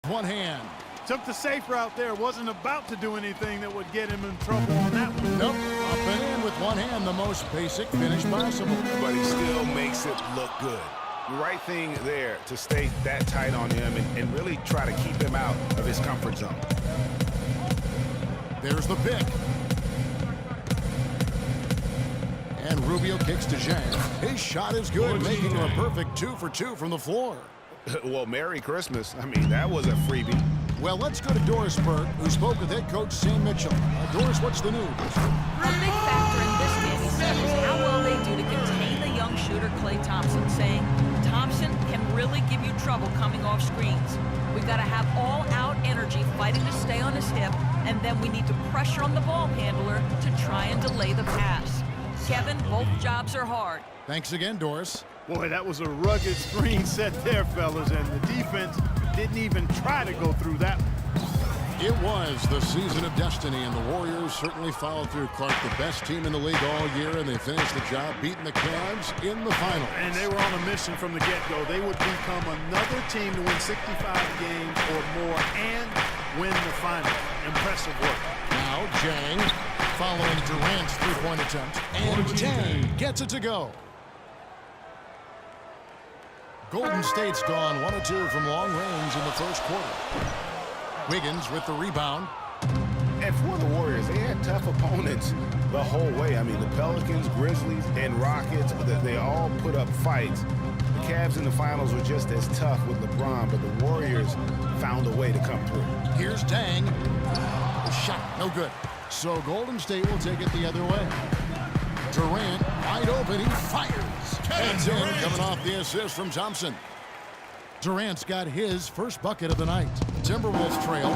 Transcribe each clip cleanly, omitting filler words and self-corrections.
one hand. Took the safe route there. Wasn't about to do anything that would get him in trouble on that one. Nope. Up and in with one hand, the most basic finish possible. But he still makes it look good. Right thing there to stay that tight on him and really try to keep him out of his comfort zone. There's the pick. And Rubio kicks to Zhang. His shot is good, making him a perfect 2 for 2 from the floor. Well, Merry Christmas. I mean, that was a freebie. Well, let's go to Doris Burke, who spoke with head coach Sam Mitchell. Doris, what's the news? A big factor in this game, he said, is how well they do to contain the young shooter Klay Thompson, saying Thompson can really give you trouble coming off screens. We've got to have all-out energy fighting to stay on his hip, and then we need to pressure on the ball handler to try and delay the pass. Kevin, both jobs are hard. Thanks again, Doris. Boy, that was a rugged screen set there, fellas, and the defense didn't even try to go through that one. It was the season of destiny, and the Warriors certainly followed through. Clark, the best team in the league all year, and they finished the job beating the Cavs in the finals. And they were on a mission from the get-go. They would become another team to win 65 games or more and win the final. Impressive work. Now Zhang following Durant's three-point attempt, and Zhang gets it to go. Golden State's gone 1 of 2 from long range in the first quarter. Wiggins with the rebound. And for the Warriors, they had tough opponents the whole way. I mean, the Pelicans, Grizzlies, and Rockets, they all put up fights. The Cavs in the finals were just as tough with LeBron, but the Warriors found a way to come through. Here's Dang. The shot, no good. So Golden State will take it the other way. Durant wide open, he fires. And Durant coming off the assist from Thompson. Durant's got his first bucket of the night. Timberwolves trail.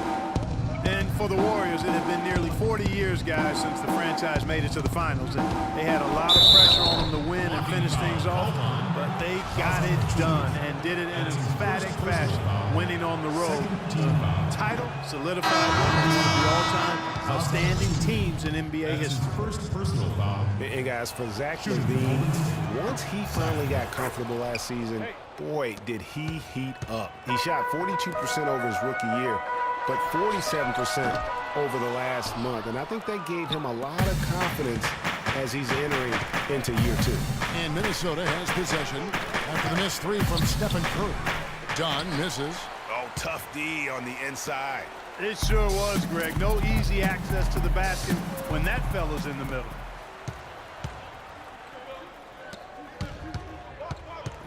And for the Warriors, it had been nearly 40 years, guys, since the franchise made it to the finals. And they had a lot of pressure on them to win and finish things off. But they got it done and did it in an emphatic fashion, winning on the road. The title solidified one of the all-time outstanding teams in NBA history. First personal foul. And guys, for Zach LaVine, once he finally got comfortable last season, boy, did he heat up. He shot 42% over his rookie year, but 47% over the last month. And I think that gave him a lot of confidence as he's entering into year 2. And Minnesota has possession after the missed three from Stephen Curry. Dunn misses. Oh, tough D on the inside. It sure was, Greg. No easy access to the basket when that fella's in the middle.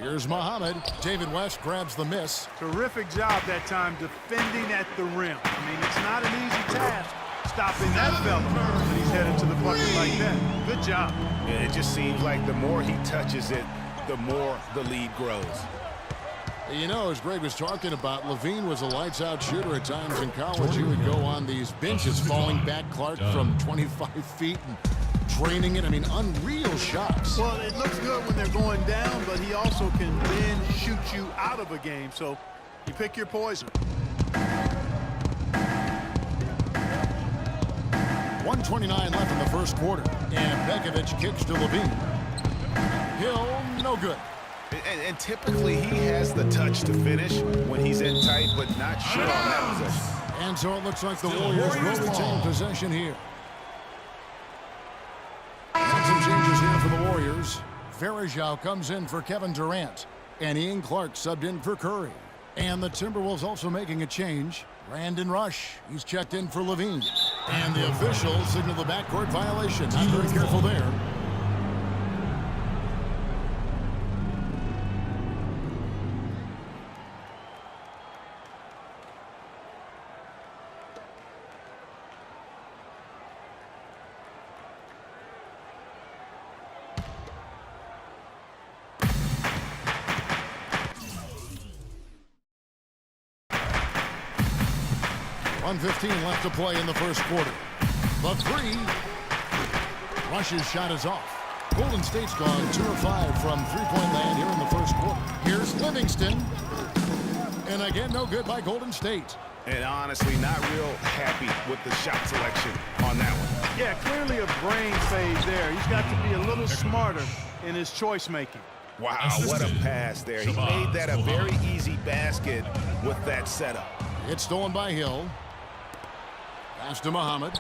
Here's Muhammad. David West grabs the miss. Terrific job that time defending at the rim. I mean, it's not an easy task stopping that fella when he's headed to the bucket like that. Good job. Yeah, it just seems like the more he touches it, the more the lead grows. You know, as Greg was talking about, LaVine was a lights-out shooter at times in college. He would go on these benches, falling back, Clark, from 25 feet and draining it. I mean, unreal shots. Well, it looks good when they're going down, but he also can then shoot you out of a game. So you pick your poison. 1:29 left in the first quarter. And Begovic kicks to LaVine. Hill, no good. And typically he has the touch to finish when he's in tight, but not sure on that possession. And so it looks like the Warriors will retain possession here. And some changes here for the Warriors. Varejao comes in for Kevin Durant. And Ian Clark subbed in for Curry. And the Timberwolves also making a change. Brandon Rush, he's checked in for LaVine. And the officials signal the backcourt violation. Not very careful there. .1:15 left to play in the first quarter. The three. Rush's shot is off. Golden State's gone 2 of 5 from three-point land here in the first quarter. Here's Livingston. And again, no good by Golden State. And honestly, not real happy with the shot selection on that one. Yeah, clearly a brain phase there. He's got to be a little smarter in his choice making. Wow, what a pass there. He made that a very easy basket with that setup. It's stolen by Hill. Pass to Muhammad.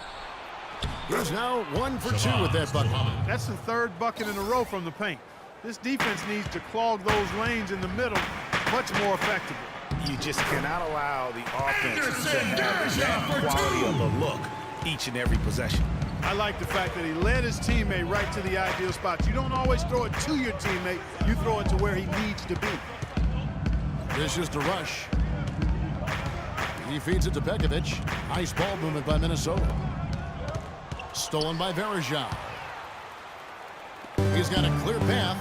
He's now 1 for 2 with that bucket. That's the third bucket in a row from the paint. This defense needs to clog those lanes in the middle much more effectively. You just cannot allow the offense to have that quality of a look each and every possession. I like the fact that he led his teammate right to the ideal spots. You don't always throw it to your teammate. You throw it to where he needs to be. This is to Rush. He feeds it to Pekovic. Nice ball movement by Minnesota. Stolen by Verejao. He's got a clear path.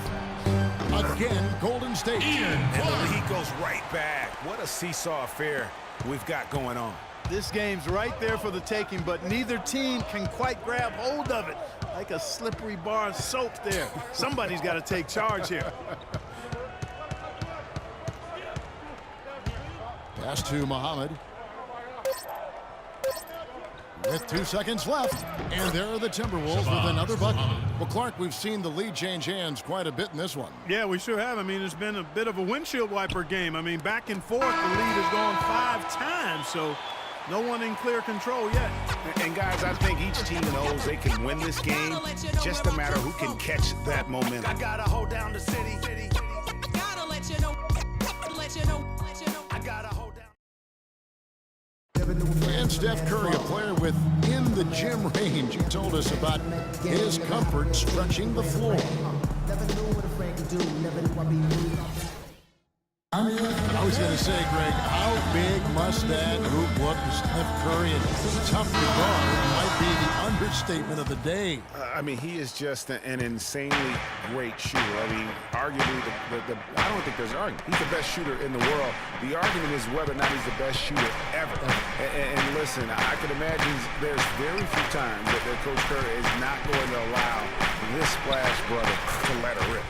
Again, Golden State. And the lead goes right back. What a seesaw affair we've got going on. This game's right there for the taking, but neither team can quite grab hold of it. Like a slippery bar of soap there. Somebody's got to take charge here. Pass to Muhammad. With 2 seconds left, and there are the Timberwolves with another bucket. Well, Clark, we've seen the lead change hands quite a bit in this one. Yeah, we sure have. I mean, it's been a bit of a windshield wiper game. I mean, back and forth, the lead has gone 5 times, so no one in clear control yet. And guys, I think each team knows they can win this game. Just a matter who can catch that momentum. I gotta hold down the city. Gotta let you know. I gotta hold down. And Steph Curry, a player within the gym range, he told us about his comfort stretching the floor. I was going to say, Greg, how big must that hoop look to Steph Curry? And tough to guard might be the understatement of the day. I mean, he is just an insanely great shooter. I mean, arguably, I don't think there's an argument. He's the best shooter in the world. The argument is whether or not he's the best shooter ever. And listen, I can imagine there's very few times that Coach Curry is not going to allow this splash brother to let her rip.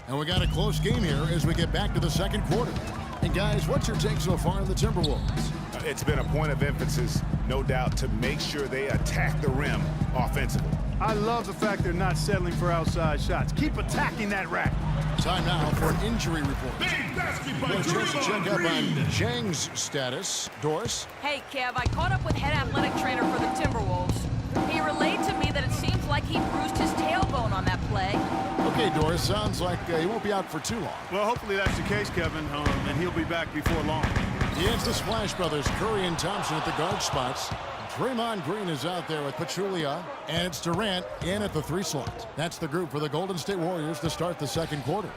And we got a close game here as we get back to the second quarter. And guys, what's your take so far on the Timberwolves? It's been a point of emphasis, no doubt, to make sure they attack the rim offensively. I love the fact they're not settling for outside shots. Keep attacking that rack. Time now for an injury report. We'll just check up on Zhang's status. Doris? Hey, Kev, I caught up with head athletic trainer for the Timberwolves. He relayed to me that it seems like he bruised his tailbone on that play. Okay, Doris, sounds like he won't be out for too long. Well, hopefully that's the case, Kevin, and he'll be back before long. It's the Splash Brothers, Curry and Thompson at the guard spots. Draymond Green is out there with Pachulia, and it's Durant in at the 3 slot. That's the group for the Golden State Warriors to start the second quarter.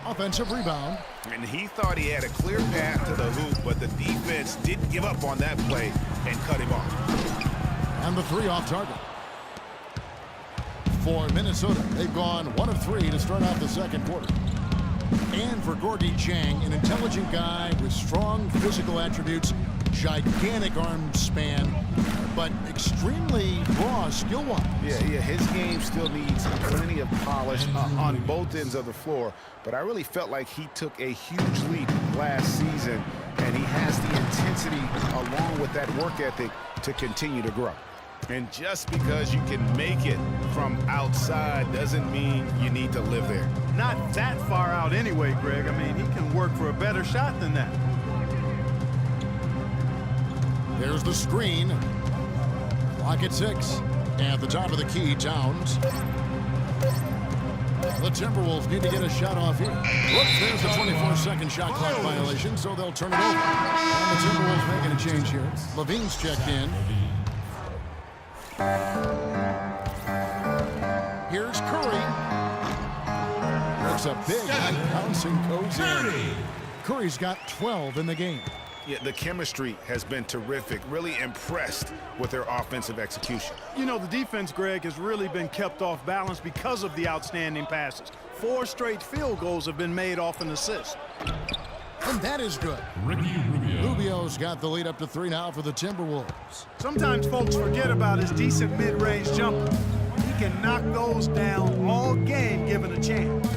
Offensive rebound. And he thought he had a clear path to the hoop, but the defense didn't give up on that play and cut him off. And the 3 off target. For Minnesota, they've gone 1 of 3 to start out the second quarter. And for Gorgui Dieng, an intelligent guy with strong physical attributes, gigantic arm span, but extremely raw skill-wise. Yeah, his game still needs plenty of polish on both ends of the floor, but I really felt like he took a huge leap last season, and he has the intensity along with that work ethic to continue to grow. And just because you can make it from outside doesn't mean you need to live there. Not that far out anyway, Greg. I mean, he can work for a better shot than that. There's the screen. Clock at 6. At the top of the key, Towns. The Timberwolves need to get a shot off here. Look, there's a 24-second shot clock violation, so they'll turn it over. And the Timberwolves making a change here. Levine's checked in. Here's Curry. Looks a big bouncing goes in. Curry's got 12 in the game. Yeah, the chemistry has been terrific. Really impressed with their offensive execution. You know, the defense, Greg, has really been kept off balance because of the outstanding passes. 4 straight field goals have been made off an assist. And that is good. Rubio's got the lead up to 3 now for the Timberwolves. Sometimes folks forget about his decent mid-range jumper. He can knock those down all game given a chance.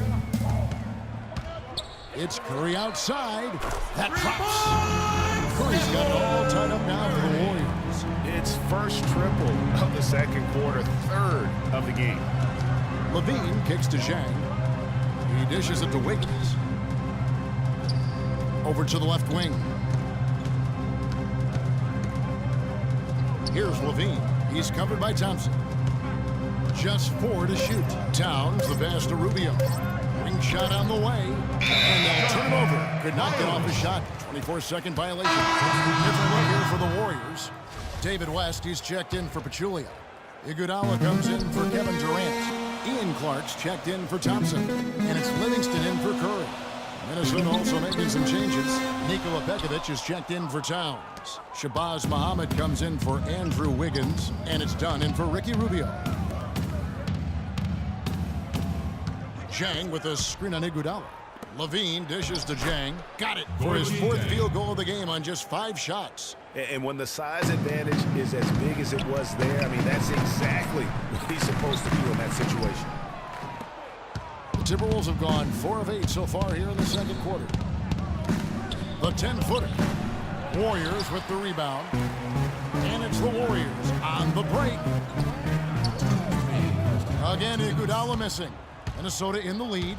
It's Curry outside. That drops. Curry's got it all tied up now for the Warriors. It's first triple of the second quarter, 3rd of the game. Levine kicks to Zhang. He dishes it to Wiggins. Over to the left wing. Here's Levine. He's covered by Thompson. Just 4 to shoot. Towns the pass to Rubio. Ring shot on the way. And they'll turn it over. Could not get off a shot. 24-second violation. Different look here for the Warriors. David West, he's checked in for Pachulia. Iguodala comes in for Kevin Durant. Ian Clark's checked in for Thompson. And it's Livingston in for Curry. Minnesota also making some changes. Nikola Pekovic is checked in for Towns. Shabazz Muhammad comes in for Andrew Wiggins. And it's done in for Ricky Rubio. Jang with a screen on Iguodala. Levine dishes to Jang. Got it for his 4th field goal of the game on just 5 shots. And when the size advantage is as big as it was there, I mean, that's exactly what he's supposed to do in that situation. The Timberwolves have gone 4 of 8 so far here in the second quarter. The 10-footer. Warriors with the rebound. And it's the Warriors on the break. Again, Iguodala missing. Minnesota in the lead.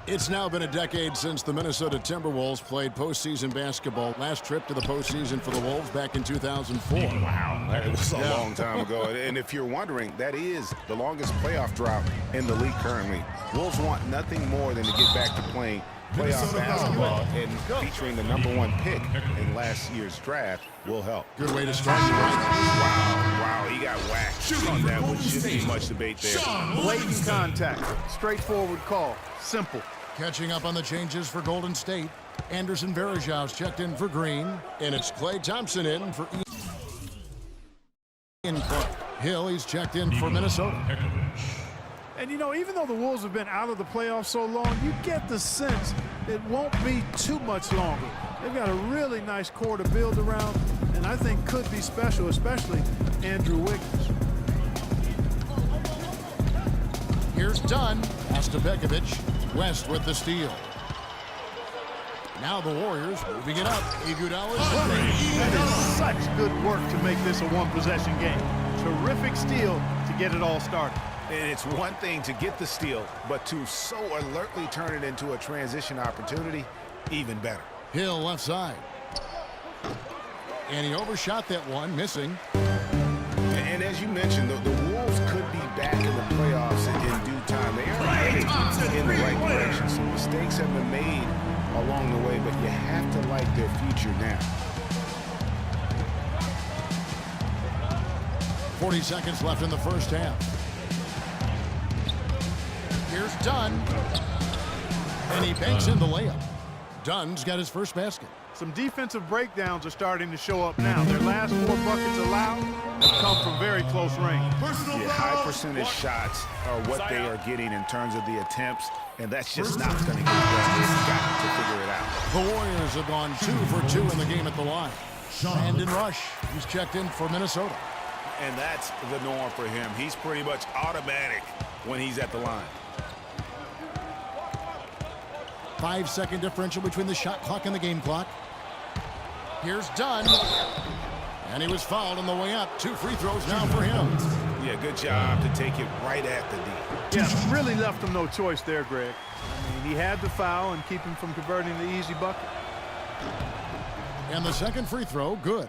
It's now been a decade since the Minnesota Timberwolves played postseason basketball. Last trip to the postseason for the Wolves back in 2004. Wow, that was a long time ago. And if you're wondering, that is the longest playoff drought in the league currently. Wolves want nothing more than to get back to playing playoff basketball, and featuring the #1 pick in last year's draft will help. Good way to start the break. Wow, he got whacked on that one. Shouldn't be much debate there. Blatant contact. Straightforward call. Simple. Catching up on the changes for Golden State. Anderson Varejau's checked in for Green. And it's Klay Thompson in for Ian Clark. Hill, he's checked in for Minnesota. And, you know, even though the Wolves have been out of the playoffs so long, you get the sense it won't be too much longer. They've got a really nice core to build around, and I think could be special, especially Andrew Wiggins. Here's Dunn. Pass to Pekovic. West with the steal. Now the Warriors moving it up. Iguodala's That is such good work to make this a one-possession game. Terrific steal to get it all started. And it's one thing to get the steal, but to so alertly turn it into a transition opportunity, even better. Hill left side. And he overshot that one, missing. And as you mentioned, the Wolves could be back in the playoffs in due time. They are headed in the right direction. Some mistakes have been made along the way, but you have to like their future now. 40 seconds left in the first half. Here's Dunn. And he banks in the layup. Dunn's got his first basket. Some defensive breakdowns are starting to show up now. Their last 4 buckets allowed have come from very close range. Yeah, high percentage shots are what they are getting in terms of the attempts, and that's just not going to get done. They've got to figure it out. The Warriors have gone 2 for 2 in the game at the line. Brandon Rush, he's checked in for Minnesota. And that's the norm for him. He's pretty much automatic when he's at the line. 5-second differential between the shot clock and the game clock. Here's Dunn. And he was fouled on the way up. 2 free throws now for him. Yeah, good job to take it right at the D. Yeah, really left him no choice there, Greg. I mean, he had the foul and keep him from converting the easy bucket. And the second free throw, good.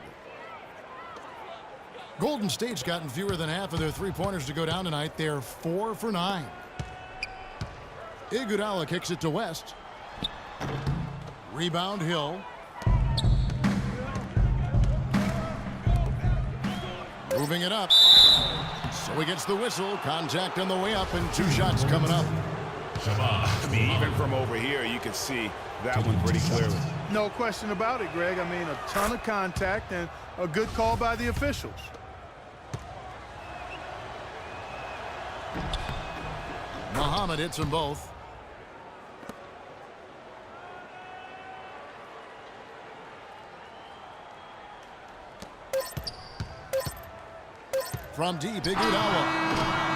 Golden State's gotten fewer than half of their three-pointers to go down tonight. They're 4 for 9. Iguodala kicks it to West. Rebound Hill. Moving it up. So he gets the whistle. Contact on the way up and 2 shots coming up. I mean, even from over here, you can see that one pretty clearly. No question about it, Greg. I mean, a ton of contact and a good call by the officials. Muhammad hits them both. From deep, Iguodala.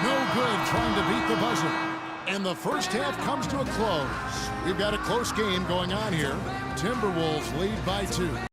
No good trying to beat the buzzer. And the first half comes to a close. We've got a close game going on here. Timberwolves lead by 2.